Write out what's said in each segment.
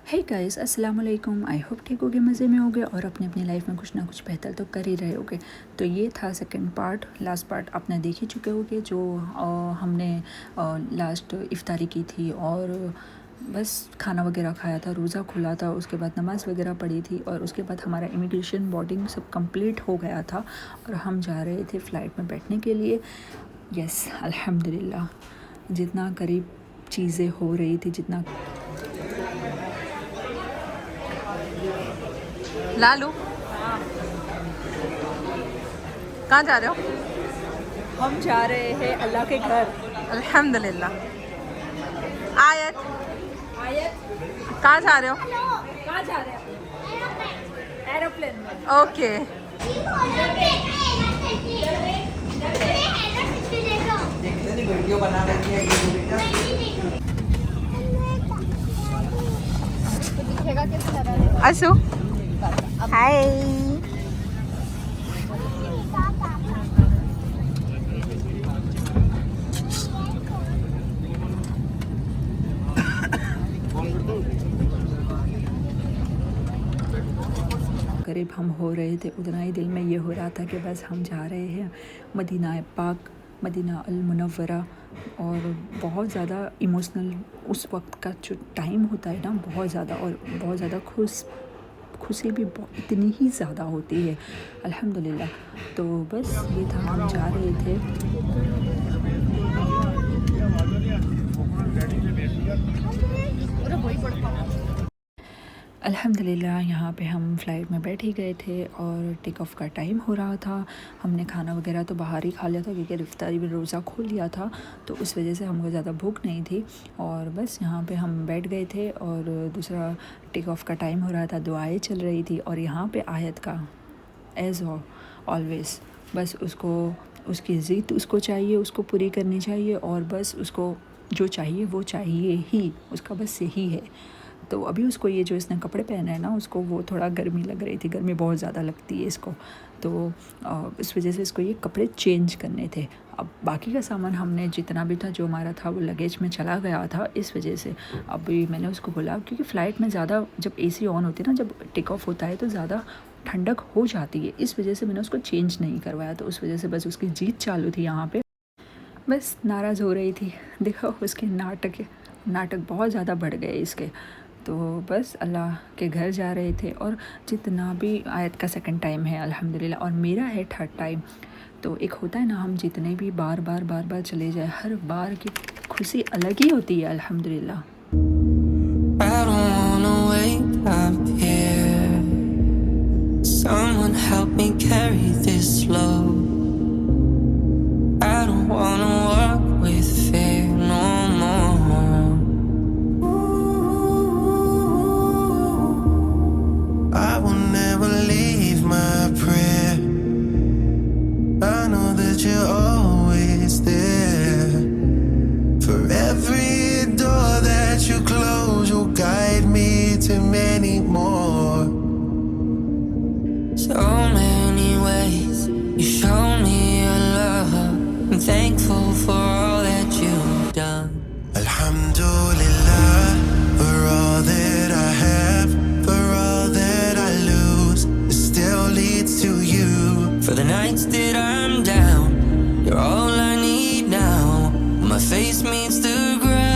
Hey guys, अस्सलाम वालेकुम। I hope ठीक होगे, मज़े में होगे और अपनी अपनी लाइफ में कुछ ना कुछ बेहतर तो कर ही रहे होगे। तो ये था सेकंड पार्ट। लास्ट पार्ट आपने देख ही चुके होगे, जो हमने लास्ट इफ्तारी की थी और बस खाना वगैरह खाया था, रोज़ा खुला था, उसके बाद नमाज़ वगैरह पढ़ी थी और उसके बाद हमारा इमिग्रेशन बोर्डिंग सब कंप्लीट हो गया था और हम जा रहे थे फ़्लाइट में बैठने के लिए। यस, अल्हम्दुलिल्लाह, जितना करीब चीज़ें हो रही थी, जितना लालू कहाँ जा रहे हो? हम जा रहे हैं अल्लाह के घर। अल्हम्दुलिल्लाह। आयत आयत, कहाँ जा रहे हो? कहाँ जा रहे हैं? एरोप्लेन में। ओके। वीडियो बना रही है ये बेटा। असू हाय। करीब हम हो रहे थे, उतना ही दिल में ये हो रहा था कि बस हम जा रहे हैं मदीना पाक, मदीना अल मुनव्वरा। और बहुत ज़्यादा इमोशनल उस वक्त का जो टाइम होता है ना, बहुत ज़्यादा, और बहुत ज़्यादा खुशी भी इतनी ही ज़्यादा होती है, अल्हम्दुलिल्लाह। तो बस ये था, हम जा रहे थे। अल्हम्दुलिल्लाह, यहाँ पे हम फ़्लाइट में बैठ ही गए थे और टेक ऑफ़ का टाइम हो रहा था। हमने खाना वगैरह तो बाहर ही खा लिया था क्योंकि इफ्तारी में रोज़ा खोल लिया था, तो उस वजह से हमको ज़्यादा भूख नहीं थी। और बस यहाँ पे हम बैठ गए थे और दूसरा टेक ऑफ़ का टाइम हो रहा था, दुआएं चल रही थी। और यहाँ पे आयत का एज़ ऑलवेज़, बस उसको, उसकी ज़िद उसको चाहिए, उसको पूरी करनी चाहिए और बस उसको जो चाहिए वो चाहिए ही, उसका बस यही है। तो अभी उसको ये जो इसने कपड़े पहने हैं ना, उसको वो थोड़ा गर्मी लग रही थी, गर्मी बहुत ज़्यादा लगती है इसको, तो इस वजह से इसको ये कपड़े चेंज करने थे। अब बाकी का सामान हमने जितना भी था, जो हमारा था, वो लगेज में चला गया था, इस वजह से अभी मैंने उसको बोला, क्योंकि फ़्लाइट में ज़्यादा जब एसी ऑन होती है ना, जब टेक ऑफ होता है तो ज़्यादा ठंडक हो जाती है, इस वजह से मैंने उसको चेंज नहीं करवाया। तो उस वजह से बस उसकी जीत चालू थी यहाँ पे, बस नाराज़ हो रही थी। देखो उसके नाटक बहुत ज़्यादा बढ़ गए इसके। तो बस अल्लाह के घर जा रहे थे और जितना भी, आयत का सेकंड टाइम है अल्हम्दुलिल्लाह और मेरा है थर्ड टाइम। तो एक होता है ना, हम जितने भी बार बार चले जाए, हर बार की खुशी अलग ही होती है अल्हम्दुलिल्लाह। I don't wanna wake up here. Someone help me carry this load. I don't wanna walk with fear no more. I will never leave my prayer. I know that you're always there. For every door that you close, you'll guide me to many more. So many ways you show me your love. I'm thankful for all that you've done. Alhamdulillah, for all that I have, for all that I lose, it still leads to you. For the nights that I'm down, you're all I need now. My face meets the ground.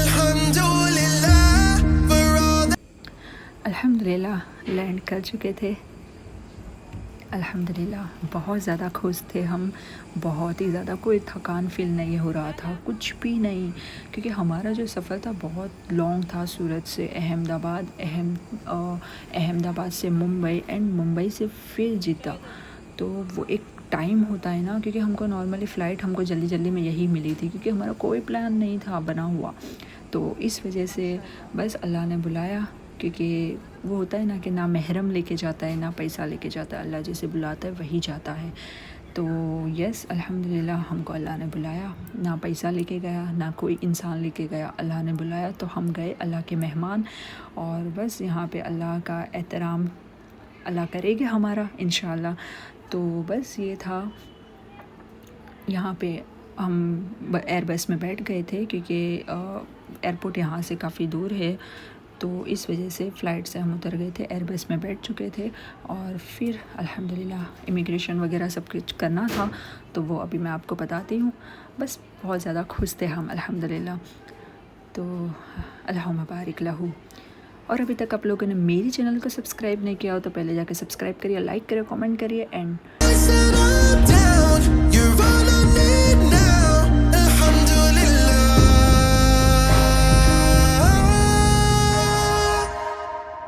Alhamdulillah, for all that. अल्हम्दुलिल्लाह land कर चुके थे। अल्हम्दुलिल्लाह बहुत ज़्यादा खुश थे हम, बहुत ही ज़्यादा। कोई थकान फ़ील नहीं हो रहा था, कुछ भी नहीं, क्योंकि हमारा जो सफ़र था बहुत लॉन्ग था। सूरत से अहमदाबाद, अहमदाबाद से मुंबई एंड मुंबई से फिर जिद्दा। तो वो एक टाइम होता है ना, क्योंकि हमको नॉर्मली फ़्लाइट हमको जल्दी जल्दी में यही मिली थी, क्योंकि हमारा कोई प्लान नहीं था बना हुआ। तो इस वजह से बस अल्लाह ने बुलाया, क्योंकि वो होता है ना कि ना महरम लेके जाता है ना पैसा लेके जाता है, अल्लाह जिसे बुलाता है वही जाता है। तो यस, अल्हम्दुलिल्लाह हमको अल्लाह ने बुलाया, ना पैसा लेके गया ना कोई इंसान लेके गया, अल्लाह ने बुलाया तो हम गए, अल्लाह के मेहमान। और बस यहाँ पे अल्लाह का एहतराम अल्लाह करेगा हमारा इंशाअल्लाह। तो बस ये था यहाँ पे हम एयर बस में बैठ गए थे क्योंकि एयरपोर्ट यहाँ से काफ़ी दूर है, तो इस वजह से फ़्लाइट से हम उतर गए थे, एयर बस में बैठ चुके थे। और फिर अल्हम्दुलिल्लाह इमिग्रेशन वगैरह सब कुछ करना था, तो वो अभी मैं आपको बताती हूँ। बस बहुत ज़्यादा खुश थे हम अल्हम्दुलिल्लाह। तो अल्लाहुम्मा बारिक लहू। और अभी तक आप लोगों ने मेरी चैनल को सब्सक्राइब नहीं किया हो तो पहले जाके सब्सक्राइब करिए, लाइक करिए, कमेंट करिए and Said I'm down, you're all I need now. Alhamdulillah.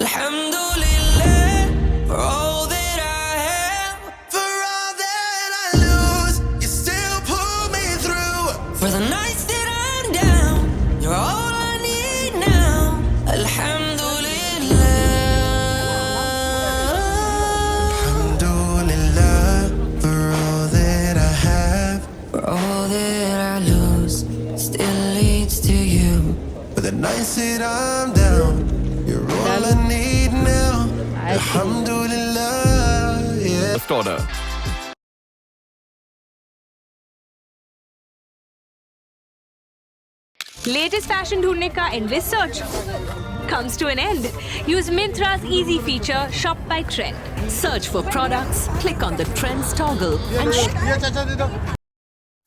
Alhamdulillah for all that I have, for all that I lose. You still pull me through. For the nights that I'm down, you're all I need now. Alhamdulillah. Alhamdulillah for all that I have, for all that I lose. Still leads to you. For the nights that I'm down, you're all I need now. Alhamdulillah, yeah. First order. Latest fashion ढूंढने का endless search comes to an end. Use Myntra's easy feature Shop by Trend. Search for products, click on the Trends toggle and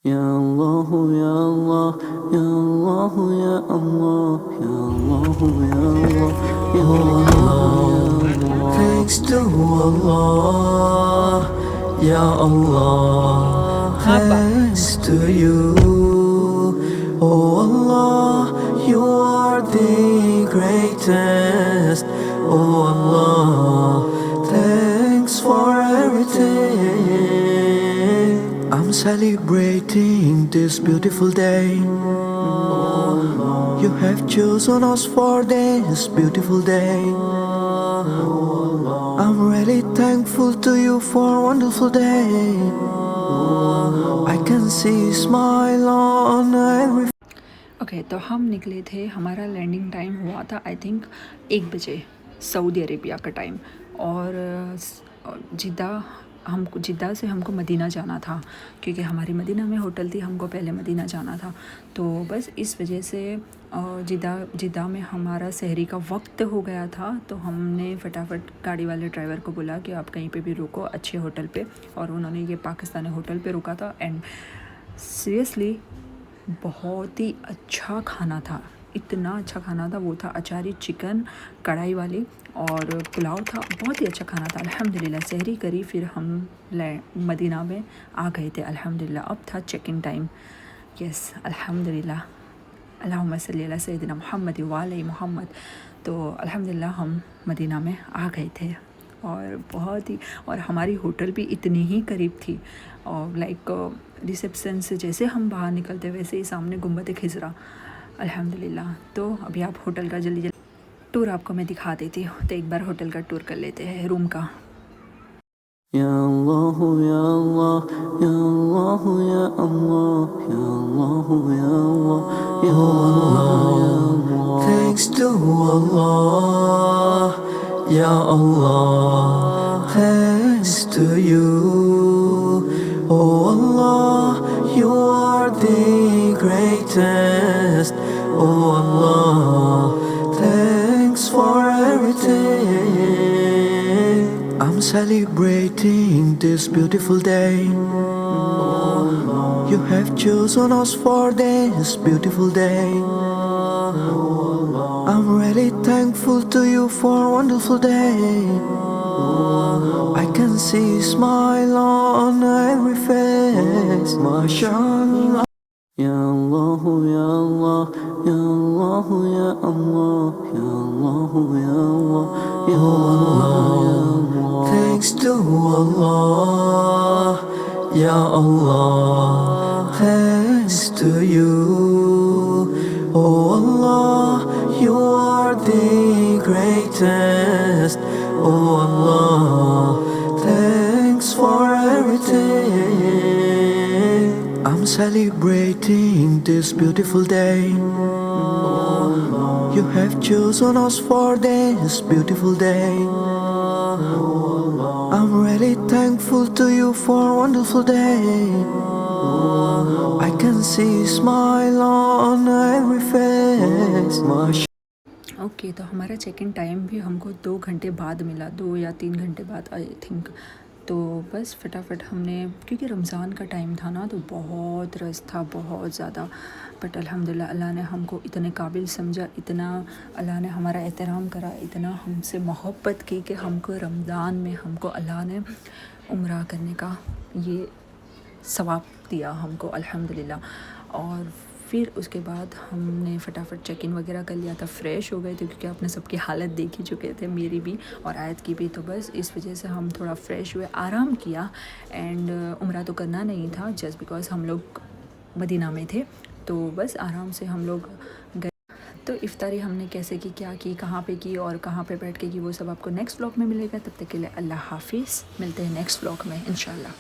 Ya Allah, Ya Allah, Ya Allah, Ya Allah, Ya Allah, Ya Allah, Ya Allah. Thanks to Allah, Ya Allah. Thanks to you, oh Allah. You are the greatest, oh Allah. Thanks for everything. I'm celebrating this beautiful day. You have chosen us for this beautiful day. I'm really thankful to you for a wonderful day. I can see a smile on every okay तो हम निकले थे, हमारा landing time हुआ था I think 1 बजे Saudi Arabia का time. और जिद्दा से हमको मदीना जाना था क्योंकि हमारी मदीना में होटल थी, हमको पहले मदीना जाना था। तो बस इस वजह से जिद्दा में हमारा सहरी का वक्त हो गया था, तो हमने फटाफट गाड़ी वाले ड्राइवर को बोला कि आप कहीं पे भी रुको अच्छे होटल पे, और उन्होंने ये पाकिस्तानी होटल पे रुका था। एंड सीरियसली बहुत ही अच्छा खाना था, इतना अच्छा खाना था। वो था अचारी चिकन कढ़ाई वाली और पुलाव था, बहुत ही अच्छा खाना था अल्हम्दुलिल्लाह। सहरी करी, फिर हम मदीना में आ गए थे अल्हम्दुलिल्लाह। अब था चेक इन टाइम। यस अल्हम्दुलिल्लाह, अल्लाहुम्मा सल्ली अला सय्यदिना मुहम्मद व आले मुहम्मद। तो अल्हम्दुलिल्लाह हम मदीना में आ गए थे और बहुत ही, और हमारी होटल भी इतनी ही करीब थी। और लाइक रिसेप्शन से जैसे हम बाहर निकलते वैसे ही सामने गुंबद खिजरा अल्हम्दुलिल्लाह। तो अभी आप होटल का जल्दी टूर आपको मैं दिखा देती हूँ। तो एक बार होटल का टूर कर लेते हैं रूम का। Ya Allah, Ya Allah, Ya Allah, Ya Allah, Ya Allah, Ya Allah, Ya Allah. Thanks to Allah, Ya Allah. Thanks to you, oh Allah. You are the greatest, oh Allah. Thanks for everything. I'm celebrating this beautiful day. You have chosen us for this beautiful day. I'm really thankful to you for a wonderful day. I can see a smile on every face. MashaAllah. Ya Allah, Ya Allah, Ya Allah, Ya Allah, Ya Allah, Ya Allah, Ya Allah. Thanks to Allah, Ya Allah. Thanks to you, oh Allah. You are the greatest, oh Allah. Thanks for everything. I'm celebrating this beautiful day. You have chosen us for this beautiful day. I'm ready. really thankful to you for a wonderful day. I can see a smile on every face. Okay तो हमारा check in time भी हमको 2 घंटे बाद मिला, 2 या 3 घंटे बाद आई थिंक। तो बस फटाफट हमने, क्योंकि रमज़ान का टाइम था ना, तो बहुत रश था, बहुत ज़्यादा। बट अल्हम्दुलिल्लाह अल्लाह ने हमको इतने काबिल समझा, इतना अल्लाह ने हमारा एहतराम करा, इतना हमसे मोहब्बत की कि हमको रमज़ान में हमको अल्लाह ने उम्रा करने का ये सवाब दिया हमको अल्हम्दुलिल्लाह। और फिर उसके बाद हमने फटाफट चेक इन वगैरह कर लिया था, फ़्रेश हो गए थे क्योंकि आपने सबकी हालत देख ही चुके थे, मेरी भी और आयत की भी। तो बस इस वजह से हम थोड़ा फ़्रेश हुए, आराम किया। एंड उम्रा तो करना नहीं था, जस्ट बिकॉज़ हम लोग मदीना में थे, तो बस आराम से हम लोग गए। तो इफ्तारी हमने कैसे की, क्या की, कहाँ पे की और कहाँ पे बैठ के की, वो सब आपको नेक्स्ट व्लॉग में मिलेगा। तब तक के लिए अल्लाह हाफिज़, मिलते हैं नेक्स्ट व्लॉग में इंशाल्लाह।